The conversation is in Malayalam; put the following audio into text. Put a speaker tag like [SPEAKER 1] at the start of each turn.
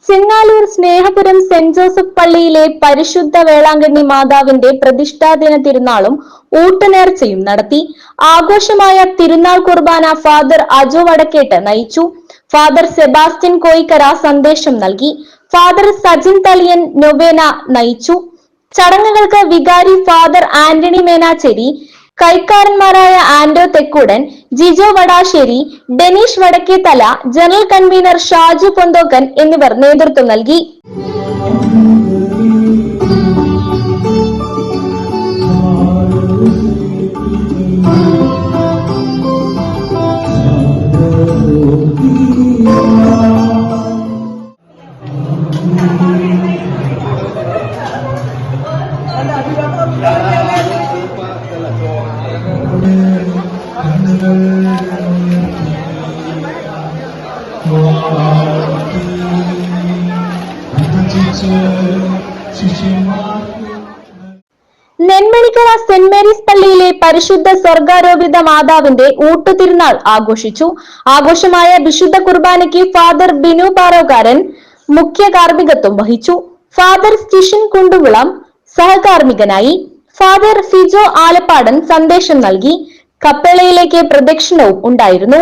[SPEAKER 1] ചെങ്ങാലൂർ സ്നേഹപുരം സെന്റ് ജോസഫ് പള്ളിയിലെ പരിശുദ്ധ വേളാങ്കണ്ണി മാതാവിന്റെ പ്രതിഷ്ഠാദിന തിരുനാളും ഊട്ടുനേർച്ചയും നടത്തി. ആഘോഷമായ തിരുനാൾ കുർബാന ഫാദർ അജോ വടക്കേട്ട് നയിച്ചു. ഫാദർ സെബാസ്റ്റ്യൻ കോയിക്കര സന്ദേശം നൽകി. ഫാദർ സജിൻ തളിയൻ നൊവേന നയിച്ചു. ചടങ്ങുകൾക്ക് വികാരി ഫാദർ ആന്റണി മേനാച്ചേരി, കൈക്കാരന്മാരായ ആൻഡോ തെക്കൂടൻ, ജിജോ വടാശ്ശേരി, ഡെനീഷ് വടക്കേത്തല, ജനറൽ കൺവീനർ ഷാജു പൊന്തോക്കൻ എന്നിവർ നേതൃത്വം നൽകി. നെന്മണിക്കര സെന്റ് മേരീസ് പള്ളിയിലെ പരിശുദ്ധ സ്വർഗാരോപിത മാതാവിന്റെ ഊട്ടുതിരുനാൾ ആഘോഷിച്ചു. ആഘോഷമായ വിശുദ്ധ കുർബാനയ്ക്ക് ഫാദർ ബിനു പാറോക്കാരൻ മുഖ്യ കാർമ്മികത്വം വഹിച്ചു. ഫാദർ സ്റ്റിഷൻ കുണ്ടുകുളം സഹകാർമ്മികനായി. ഫാദർ ഫിജോ ആലപ്പാടൻ സന്ദേശം നൽകി. കപ്പേളയിലേക്ക് പ്രദക്ഷിണവും ഉണ്ടായിരുന്നു.